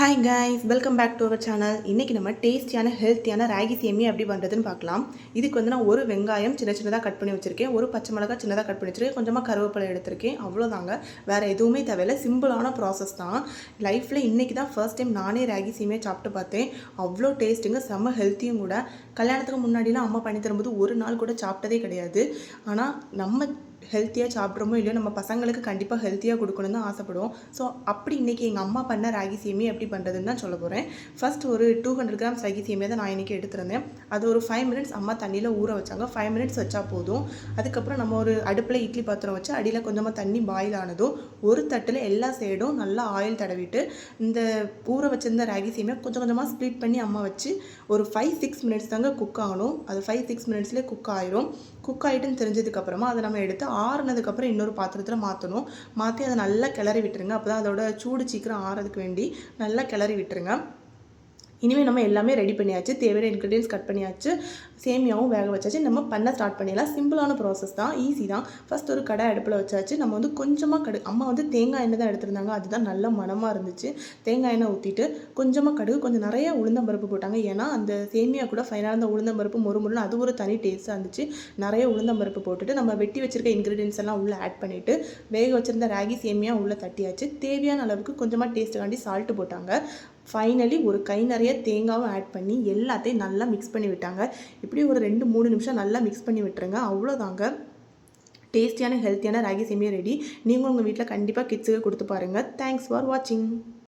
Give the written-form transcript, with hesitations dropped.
Hi guys, welcome back to our channel. இன்றைக்கி நம்ம டேஸ்டியான ஹெல்த்தியான ராகி சேமியா எப்படி பண்ணுறதுன்னு பார்க்கலாம். இதுக்கு வந்து நான் ஒரு வெங்காயம் சின்னதாக கட் பண்ணி வச்சுருக்கேன், ஒரு பச்சை மிளகாய் சின்னதாக கட் பண்ணி வச்சுருக்கேன், கொஞ்சமாக கருவேப்பிலை எடுத்திருக்கேன். அவ்வளோதாங்க, வேறு எதுவுமே தேவையில்லை. சிம்பிளான ப்ராசஸ் தான். லைஃப்பில் இன்றைக்கி தான் ஃபர்ஸ்ட் டைம் நானே ராகி சேமியா சாப்பிட்டு பார்த்தேன். அவ்வளோ டேஸ்ட்டுங்க, செம்ம ஹெல்த்தியும் கூட. கல்யாணத்துக்கு முன்னாடிலாம் அம்மா பண்ணி தரும்போது ஒரு நாள் கூட சாப்பிட்டதே கிடையாது. ஆனால் நம்ம ஹெல்த்தியாக சாப்பிட்றோமோ இல்லையோ, நம்ம பசங்களுக்கு கண்டிப்பாக ஹெல்த்தியாக கொடுக்கணுன்னு தான் ஆசைப்படுவோம். ஸோ அப்படி இன்றைக்கி எங்கள் அம்மா பண்ண ராகி சேமியா எப்படி பண்ணுறதுன்னு தான் சொல்ல போகிறேன். ஃபஸ்ட் ஒரு 200 கிராம்ஸ் ராகி சேமியா தான் நான் இன்றைக்கி எடுத்துருந்தேன். அது ஒரு 5 மினிட்ஸ் அம்மா தண்ணியில் ஊற வச்சாங்க. 5 மினிட்ஸ் வச்சா போதும். அதுக்கப்புறம் நம்ம ஒரு அடுப்பில் இட்லி பாத்திரம் வச்சு அடியில் கொஞ்சமாக தண்ணி பாயில் ஆனதும் ஒரு தட்டில் எல்லா சைடும் நல்லா ஆயில் தடவிட்டு இந்த ஊற வச்சிருந்த ராகி சேமியா கொஞ்சம் கொஞ்சமாக ஸ்ப்ளிட் பண்ணி அம்மா வச்சு ஒரு 5-6 மினிட்ஸ் தாங்க குக் ஆகணும். அது 5-6 மினிட்ஸ்லேயே குக் ஆயிரும். குக் ஆகிட்டுன்னு தெரிஞ்சதுக்கப்புறமா அதை நம்ம எடுத்து ஆறுனதுக்கப்புறம் இன்னொரு பாத்திரத்தில் மாற்றி அதை நல்லா கிளறி விட்டுருங்க. அப்போ தான் அதோட சூடு சீக்கிரம் ஆறதுக்கு வேண்டி நல்லா கிளறி விட்டுருங்க. இனிமேல் நம்ம எல்லாமே ரெடி பண்ணியாச்சு, தேவையான இன்க்ரீடியன்ஸ் கட் பண்ணியாச்சு, சேமியாவும் வேக வச்சாச்சு. நம்ம பண்ண ஸ்டார்ட் பண்ணிடலாம். சிம்பிளான ப்ராசஸ் தான், ஈஸி தான். ஃபஸ்ட் ஒரு கடை அடுப்பில் வச்சாச்சு. நம்ம வந்து கொஞ்சமாக அம்மா வந்து தேங்காய் எண்ணெய் தான் எடுத்திருந்தாங்க. அதுதான் நல்ல மனமாக இருந்துச்சு. தேங்காய் எண்ணெய் ஊற்றிட்டு கொஞ்சமாக கடுகு, கொஞ்சம் நிறைய உளுந்தம்பருப்பு போட்டாங்க. ஏன்னா அந்த சேமியா கூட ஃபைனலாக அந்த உளுந்தம்பருப்பு மொறுமுறுன்னு அது ஒரு தனி டேஸ்ட்டாக இருந்துச்சு. நிறைய உளுந்தம்பருப்பு போட்டுட்டு நம்ம வெட்டி வச்சிருக்க இன்க்ரீடியன்ஸ் எல்லாம் உள்ளே ஆட் பண்ணிவிட்டு வேக வச்சிருந்த ராகி சேமியா உள்ளே தட்டியாச்சு. தேவையான அளவுக்கு கொஞ்சமாக டேஸ்ட்டுக்காண்டி சால்ட்டு போட்டாங்க. ஃபைனலி ஒரு கை நிறைய தேங்காவும் ஆட் பண்ணி எல்லாத்தையும் நல்லா மிக்ஸ் பண்ணி விட்டாங்க. இப்படி ஒரு 2-3 நிமிஷம் நல்லா மிக்ஸ் பண்ணி விட்டுருங்க. அவ்வளோதாங்க, டேஸ்டியான ஹெல்த்தியான ராகி சேமியா ரெடி. நீங்களும் உங்கள் வீட்டில் கண்டிப்பாக கிட்ஸுக்கு கொடுத்து பாருங்கள். தேங்க்ஸ் ஃபார் வாட்சிங்.